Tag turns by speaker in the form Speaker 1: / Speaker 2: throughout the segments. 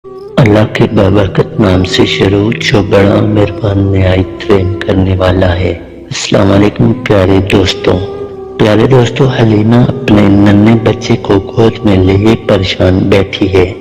Speaker 1: اللہ کے بابرکت نام سے شروع جو بڑا مہربان نہایت رحم کرنے والا ہے۔ السلام علیکم پیارے دوستوں، حلیمہ اپنے ننھے بچے کو گود میں لیے پریشان بیٹھی ہے۔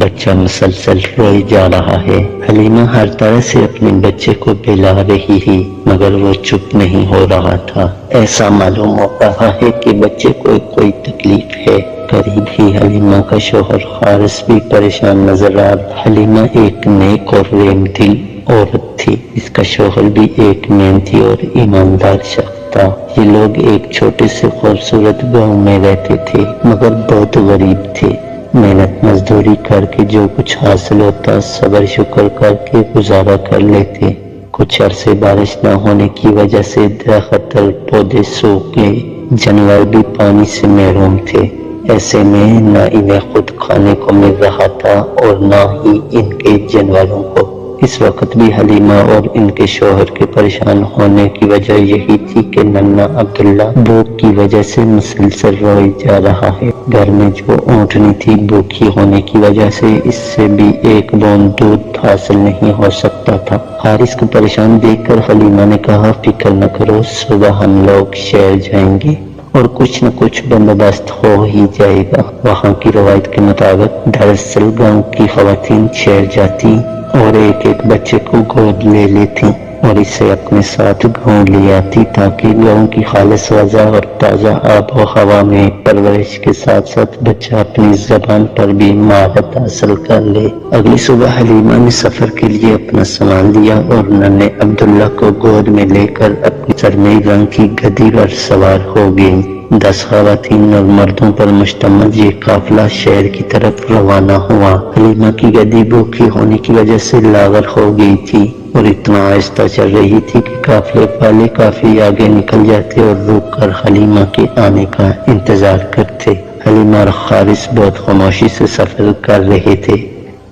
Speaker 1: بچہ مسلسل روئے جا رہا ہے۔ حلیمہ ہر طرح سے اپنے بچے کو بہلا رہی ہے مگر وہ چپ نہیں ہو رہا تھا۔ ایسا معلوم ہو رہا ہے کہ بچے کو کوئی تکلیف ہے۔ قریب ہی حلیمہ کا شوہر حارث بھی پریشان نظر آ رہا۔ حلیمہ ایک نیک اور رحم دل عورت تھی۔ اس کا شوہر بھی ایک محنتی اور ایماندار شخص تھا۔ یہ لوگ ایک چھوٹے سے خوبصورت گاؤں میں رہتے تھے مگر بہت غریب تھے۔ محنت مزدوری کر کے جو کچھ حاصل ہوتا صبر شکر کر کے گزارا کر لیتے۔ کچھ عرصے بارش نہ ہونے کی وجہ سے درخت اور پودے سوکھ گئے۔ جانور بھی پانی سے محروم تھے۔ ایسے میں نہ انہیں خود کھانے کو مل رہا تھا اور نہ ہی ان کے جانوروں کو۔ اس وقت بھی حلیمہ اور ان کے شوہر کے پریشان ہونے کی وجہ یہی تھی کہ ننھا عبداللہ بھوک کی وجہ سے مسلسل روئے جا رہا ہے۔ گھر میں جو اونٹنی تھی بھوکی ہونے کی وجہ سے اس سے بھی ایک بوند دودھ حاصل نہیں ہو سکتا تھا۔ حارث کو پریشان دیکھ کر حلیمہ نے کہا، فکر نہ کرو، صبح ہم لوگ شہر جائیں گے اور کچھ نہ کچھ بندوبست ہو ہی جائے گا۔ وہاں کی روایت کے مطابق دراصل گاؤں کی خواتین شہر جاتی اور ایک ایک بچے کو گود لے لیتی اور اسے اپنے ساتھ گاؤں لے آتی تاکہ گاؤں کی خالص فضا اور تازہ آب و ہوا میں پرورش کے ساتھ ساتھ بچہ اپنی زبان پر بھی مہارت حاصل کر لے۔ اگلی صبح حلیمہ نے سفر کے لیے اپنا سامان لیا اور ننھے عبداللہ کو گود میں لے کر اپنی سرمئی رنگ کی گدی پر سوار ہو گئی۔ 10 خواتین اور مردوں پر مشتمل یہ قافلہ شہر کی طرف روانہ ہوا۔ حلیمہ کی گدی بھوکی ہونے کی وجہ سے لاغر ہو گئی تھی اور اتنا آہستہ چل رہی تھی کہ قافلے والے کافی آگے نکل جاتے اور رک کر حلیمہ کے آنے کا انتظار کرتے۔ حلیمہ اور حارث بہت خاموشی سے سفر کر رہے تھے۔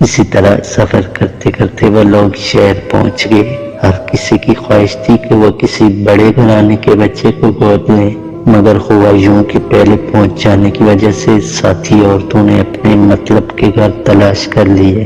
Speaker 1: اسی طرح سفر کرتے کرتے وہ لوگ شہر پہنچ گئے۔ ہر کسی کی خواہش تھی کہ وہ کسی بڑے گھرانے کے بچے کو گود لے مگر ہوا یوں کہ پہلے پہنچ جانے کی وجہ سے ساتھی عورتوں نے اپنے مطلب کے گھر تلاش کر لیے۔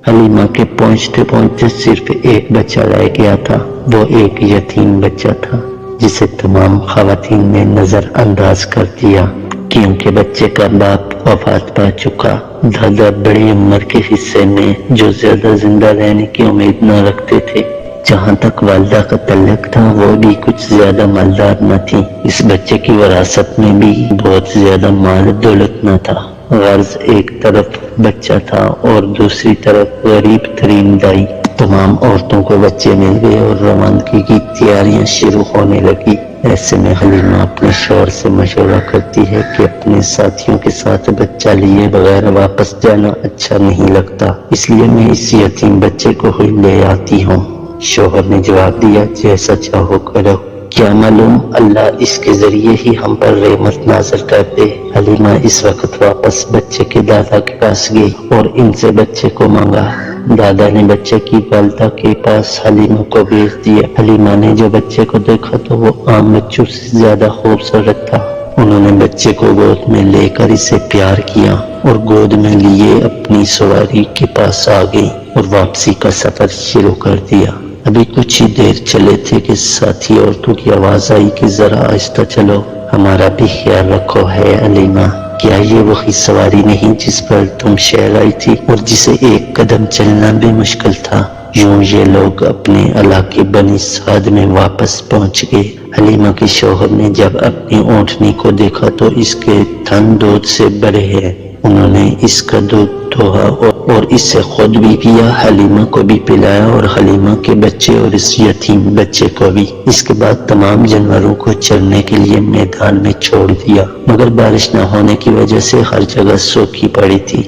Speaker 1: حلیمہ کے پہنچتے پہنچتے صرف ایک بچہ رہ گیا تھا۔ وہ ایک یتیم بچہ تھا جسے تمام خواتین نے نظر انداز کر دیا کیونکہ بچے کا باپ وفات پا چکا۔ دادا بڑی عمر کے حصے میں جو زیادہ زندہ رہنے کی امید نہ رکھتے تھے۔ جہاں تک والدہ کا تعلق تھا وہ بھی کچھ زیادہ مالدار نہ تھی۔ اس بچے کی وراثت میں بھی بہت زیادہ مال دولت نہ تھا۔ غرض ایک طرف بچہ تھا اور دوسری طرف غریب ترین دائی۔ تمام عورتوں کو بچے مل گئے اور روانگی کی تیاریاں شروع ہونے لگی۔ ایسے میں حلیمہ اپنے شوہر سے مشورہ کرتی ہے کہ اپنے ساتھیوں کے ساتھ بچہ لیے بغیر واپس جانا اچھا نہیں لگتا، اس لیے میں اس یتیم بچے کو ہی لے آتی ہوں۔ شوہر نے جواب دیا، جیسا چاہو کرو، کیا معلوم اللہ اس کے ذریعے ہی ہم پر رحمت نازل کر دے۔ حلیمہ اس وقت واپس بچے کے دادا کے پاس گئی اور ان سے بچے کو مانگا۔ دادا نے بچے کی والدہ کے پاس حلیمہ کو بھیج دیا۔ حلیمہ نے جو بچے کو دیکھا تو وہ عام بچوں سے زیادہ خوبصورت تھا۔ انہوں نے بچے کو گود میں لے کر اسے پیار کیا اور گود میں لیے اپنی سواری کے پاس آ گئی اور واپسی کا سفر شروع کر دیا۔ ابھی کچھ ہی دیر چلے تھے کہ ساتھی عورتوں کی آواز آئی کہ ذرا آہستہ چلو، ہمارا بھی خیال رکھو ہے حلیمہ۔ کیا یہ وہی سواری نہیں جس پر تم شہر آئی تھی اور جسے ایک قدم چلنا بھی مشکل تھا؟ یوں یہ لوگ اپنے علاقے بنی سعد میں واپس پہنچ گئے۔ حلیمہ کے شوہر نے جب اپنی اونٹنی کو دیکھا تو اس کے تھن دودھ سے بھرے ہیں۔ انہوں نے اس کا دودھ دوہا اور اس سے خود بھی پیا، حلیمہ کو بھی پلایا اور حلیمہ کے بچے اور اس یتیم بچے کو بھی۔ اس کے بعد تمام جانوروں کو چرنے کے لیے میدان میں چھوڑ دیا مگر بارش نہ ہونے کی وجہ سے ہر جگہ سوکھی پڑی تھی،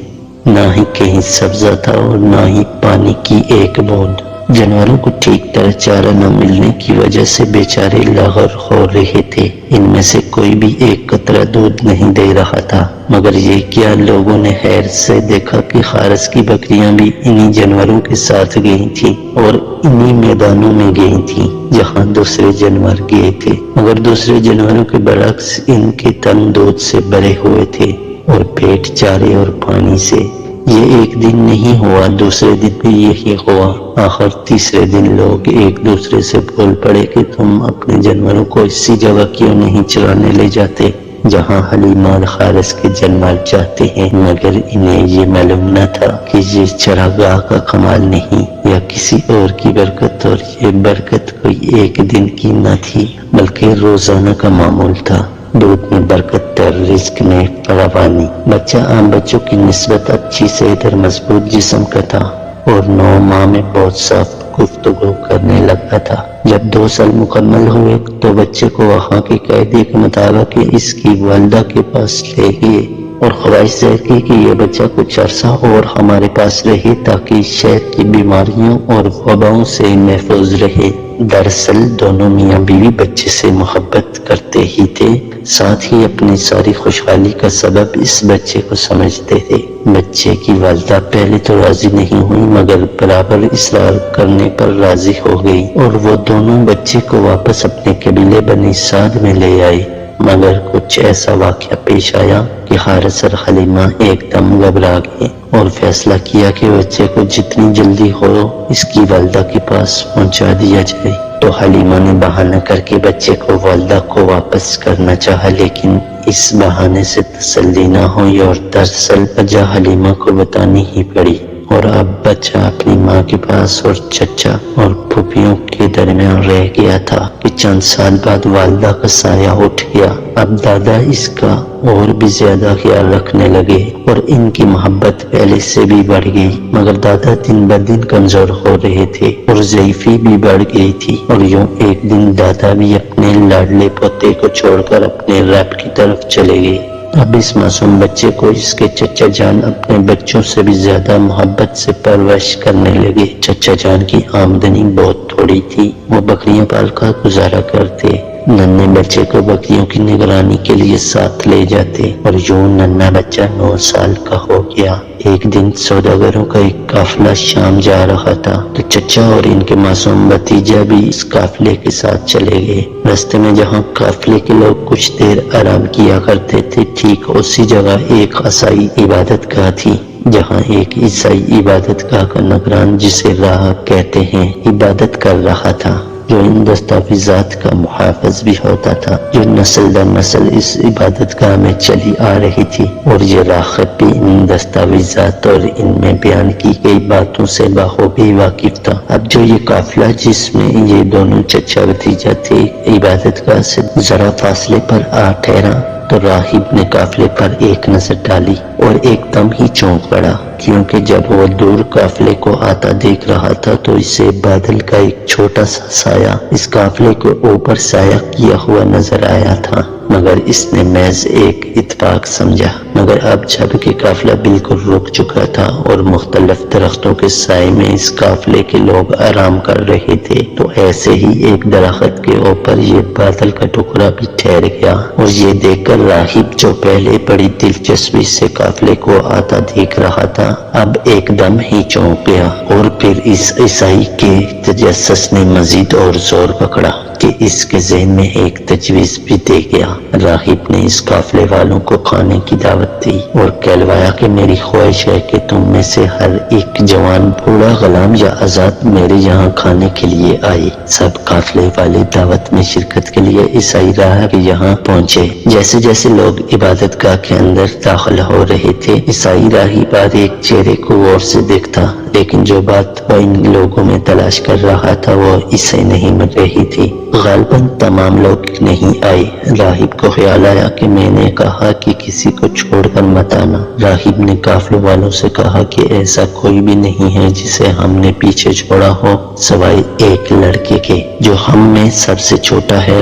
Speaker 1: نہ ہی کہیں سبزہ تھا اور نہ ہی پانی کی ایک بوند۔ جانوروں کو ٹھیک طرح چارہ نہ ملنے کی وجہ سے بیچارے لاغر ہو رہے تھے۔ ان میں سے کوئی بھی ایک قطرہ دودھ نہیں دے رہا تھا مگر یہ کیا لوگوں نے حیرت سے دیکھا کہ حارث کی بکریاں بھی انہی جانوروں کے ساتھ گئی تھیں اور انہی میدانوں میں گئی تھیں جہاں دوسرے جانور گئے تھے مگر دوسرے جانوروں کے برعکس ان کے تن دودھ سے بھرے ہوئے تھے اور پیٹ چارے اور پانی سے۔ یہ ایک دن نہیں ہوا، دوسرے دن بھی یہی ہوا۔ آخر تیسرے دن لوگ ایک دوسرے سے بول پڑے کہ تم اپنے جانوروں کو اسی جگہ کیوں نہیں چرانے لے جاتے جہاں حلیمہ اور حارث کے جانور چاہتے ہیں، مگر انہیں یہ معلوم نہ تھا کہ یہ چراگاہ کا کمال نہیں یا کسی اور کی برکت، اور یہ برکت کوئی ایک دن کی نہ تھی بلکہ روزانہ کا معمول تھا۔ دودھ میں برکت اور رزق میں فراوانی۔ بچہ عام بچوں کی نسبت اچھی صحت اور مضبوط جسم کا تھا اور 9 ماہ میں بہت صاف گفتگو کرنے لگا تھا۔ جب 2 سال مکمل ہوئے تو بچے کو وہاں کے قیدی کے مطابق اس کی والدہ کے پاس لے گئے اور خواہش ظاہر کی کہ یہ بچہ کچھ عرصہ اور ہمارے پاس رہے تاکہ شہر کی بیماریوں اور وباؤں سے محفوظ رہے۔ دراصل دونوں میاں بیوی بچے سے محبت کرتے ہی تھے، ساتھ ہی اپنی ساری خوشحالی کا سبب اس بچے کو سمجھتے تھے۔ بچے کی والدہ پہلے تو راضی نہیں ہوئی مگر برابر اصرار کرنے پر راضی ہو گئی اور وہ دونوں بچے کو واپس اپنے قبیلے بنی سعد میں لے آئے۔ مگر کچھ ایسا واقعہ پیش آیا کہ حارث اور حلیمہ ایک دم گھبرا گئے اور فیصلہ کیا کہ بچے کو جتنی جلدی ہو اس کی والدہ کے پاس پہنچا دیا جائے۔ تو حلیمہ نے بہانہ کر کے بچے کو والدہ کو واپس کرنا چاہا، لیکن اس بہانے سے تسلی نہ ہوئی اور دراصل وجہ حلیمہ کو بتانی ہی پڑی، اور اب بچہ اپنی ماں کے پاس اور چچا اور پھوپھیوں کے درمیان رہ گیا تھا کہ چند سال بعد والدہ کا سایہ اٹھ گیا۔ اب دادا اس کا اور بھی زیادہ خیال رکھنے لگے اور ان کی محبت پہلے سے بھی بڑھ گئی، مگر دادا دن بدن کمزور ہو رہے تھے اور ضعیفی بھی بڑھ گئی تھی، اور یوں ایک دن دادا بھی اپنے لاڈلے پوتے کو چھوڑ کر اپنے رب کی طرف چلے گئے۔ اب اس معصوم بچے کو اس کے چچا جان اپنے بچوں سے بھی زیادہ محبت سے پرورش کرنے لگے۔ چچا جان کی آمدنی بہت تھوڑی تھی، وہ بکریاں پال کر گزارا کرتے۔ ننھے بچے کو بکریوں کی نگرانی کے لیے ساتھ لے جاتے اور یوں ننھا بچہ 9 سال کا ہو گیا۔ ایک دن سوداگروں کا ایک قافلہ شام جا رہا تھا تو چچا اور ان کے معصوم بھتیجا بھی اس قافلے کے ساتھ چلے گئے۔ راستے میں جہاں قافلے کے لوگ کچھ دیر آرام کیا کرتے تھے، ٹھیک اسی جگہ ایک عیسائی عبادت گاہ تھی، جہاں ایک عیسائی عبادت گاہ کا نگران، جسے راہب کہتے ہیں، عبادت کر رہا تھا، جو ان دستاویزات کا محافظ بھی ہوتا تھا جو نسل در نسل اس عبادت گاہ میں چلی آ رہی تھی، اور یہ راہب بھی ان دستاویزات اور ان میں بیان کی گئی باتوں سے بخوبی واقف تھا۔ اب جو یہ قافلہ جس میں یہ دونوں چچا بھتیجا تھے عبادت گاہ سے ذرا فاصلے پر آ ٹھہرا تو راہب نے قافلے پر ایک نظر ڈالی اور ایک دم ہی چونک پڑا، کیونکہ جب وہ دور قافلے کو آتا دیکھ رہا تھا تو اسے بادل کا ایک چھوٹا سا سایہ اس قافلے کو اوپر سایہ کیا ہوا نظر آیا تھا، مگر اس نے محض ایک اتفاق سمجھا۔ مگر اب جب کہ قافلہ بالکل رک چکا تھا اور مختلف درختوں کے سائے میں اس قافلے کے لوگ آرام کر رہے تھے، تو ایسے ہی ایک درخت کے اوپر یہ بادل کا ٹکڑا بھی ٹھہر گیا، اور یہ دیکھ کر راہب، جو پہلے بڑی دلچسپی سے قافلے کو آتا دیکھ رہا تھا، اب ایک دم ہی چونک گیا، اور پھر اس عیسائی کے تجسس نے مزید اور زور پکڑا کہ اس کے ذہن میں ایک تجویز بھی دے گیا۔ راہب نے اس قافلے والوں کو کھانے کی دعوت دی اور کہلوایا کہ میری خواہش ہے کہ تم میں سے ہر ایک جوان، بوڑھا، غلام یا آزاد میرے یہاں کھانے کے لیے آئے۔ سب قافلے والے دعوت میں شرکت کے لیے عیسائی راہب کے یہاں پہنچے۔ جیسے جیسے لوگ عبادت گاہ کے اندر داخل ہو رہے تھے، عیسائی راہب ہر ایک چہرے کو غور سے دیکھتا، لیکن جو بات وہ ان لوگوں میں تلاش کر رہا تھا وہ اسے نہیں مل رہی تھی۔ غالباً تمام لوگ نہیں آئے۔ راہب کو خیال آیا کہ میں نے کہا کہ کسی کو چھوڑ کر مت آنا۔ راہب نے قافلے والوں سے کہا کہ ایسا کوئی بھی نہیں ہے جسے ہم نے پیچھے چھوڑا ہو سوائے ایک لڑکے کے جو ہم میں سب سے چھوٹا ہے۔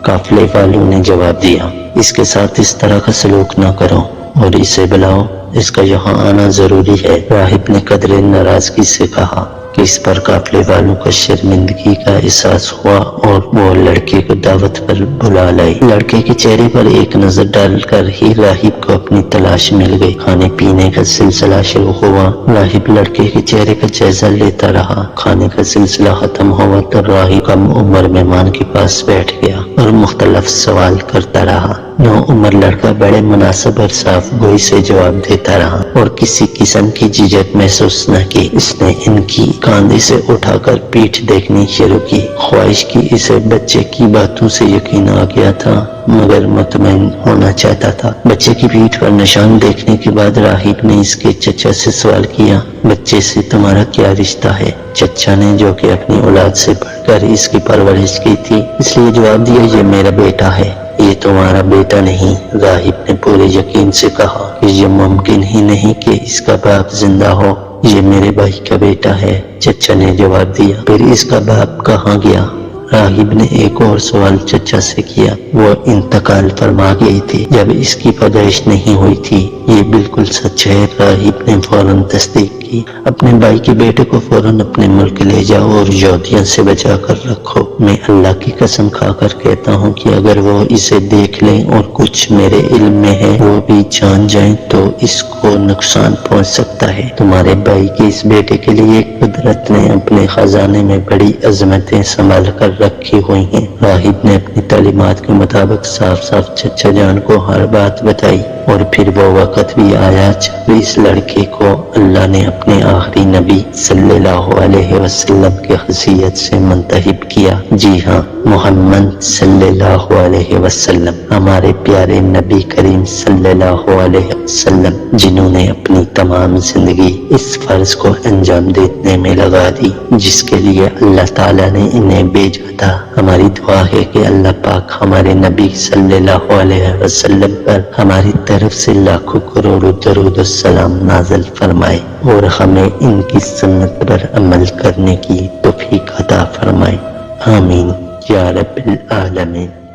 Speaker 1: قافلے والوں نے جواب دیا، اس کے ساتھ اس طرح کا سلوک نہ کرو اور اسے بلاؤ، اس کا یہاں آنا ضروری ہے۔ راہب نے قدرے ناراضگی سے کہا کہ اس پر قافلے والوں کو شرمندگی کا احساس ہوا اور وہ لڑکے کو دعوت پر بلا لائے۔ لڑکے کے چہرے پر ایک نظر ڈال کر ہی راہب کو اپنی تلاش مل گئی۔ کھانے پینے کا سلسلہ شروع ہوا۔ راہب لڑکے کے چہرے کا جائزہ لیتا رہا۔ کھانے کا سلسلہ ختم ہوا تو راہب کم عمر مہمان کے پاس بیٹھ گیا۔ اور مختلف سوال کرتا رہا۔ نو عمر لڑکا بڑے مناسب اور صاف گوئی سے جواب دیتا رہا اور کسی قسم کی جھجک محسوس نہ کی۔ اس نے ان کی کاندھی سے اٹھا کر پیٹھ دیکھنی شروع کی۔ خواہش کی اسے بچے کی باتوں سے یقین آ گیا تھا، مگر مطمئن ہونا چاہتا تھا۔ بچے کی پیٹھ پر نشان دیکھنے کے بعد راہب نے اس کے چچا سے سوال کیا، بچے سے تمہارا کیا رشتہ ہے؟ چچا نے، جو کہ اپنی اولاد سے بڑھ کر اس کی پرورش کی تھی، اس لیے جواب دیا، یہ میرا بیٹا ہے۔ یہ تمہارا بیٹا نہیں، راہب نے پورے یقین سے کہا کہ یہ ممکن ہی نہیں کہ اس کا باپ زندہ ہو، یہ میرے بھائی کا بیٹا ہے۔ چچا نے جواب دیا، پھر اس کا باپ کہاں گیا؟ راہب نے ایک اور سوال چچا سے کیا، وہ انتقال فرما گئی تھی جب اس کی پیدائش نہیں ہوئی تھی۔ یہ بالکل سچ ہے، راہب نے فوراً تصدیق کی۔ اپنے بھائی کے بیٹے کو فوراً اپنے ملک لے جاؤ اور یہودیوں سے بچا کر رکھو۔ میں اللہ کی قسم کھا کر کہتا ہوں کہ اگر وہ اسے دیکھ لیں اور کچھ میرے علم میں ہے وہ بھی جان جائیں تو اس کو نقصان پہنچ سکتا ہے۔ تمہارے بھائی کے اس بیٹے کے لیے قدرت نے اپنے خزانے میں بڑی عظمتیں سنبھال کر رکھی ہوئی ہیں۔ راہب نے اپنی تعلیمات کے مطابق صاف صاف چچا جان کو ہر بات بتائی، اور پھر وہ وقت بھی آیا جب اس لڑکے کو اللہ نے اپنے آخری نبی صلی اللہ علیہ وسلم کی حیثیت سے منتخب کیا۔ جی ہاں، محمد صلی اللہ علیہ وسلم، ہمارے پیارے نبی کریم صلی اللہ علیہ وسلم، جنہوں نے اپنی تمام زندگی اس فرض کو انجام دینے میں لگا دی جس کے لیے اللہ تعالیٰ نے انہیں بھیجا تھا۔ ہماری دعا ہے کہ اللہ پاک ہمارے نبی صلی اللہ علیہ وسلم پر ہماری طرف سے لاکھوں کروڑوں درود و سلام نازل فرمائے اور ہمیں ان کی سنت پر عمل کرنے کی توفیق عطا فرمائے۔ آمین یا رب العالمین۔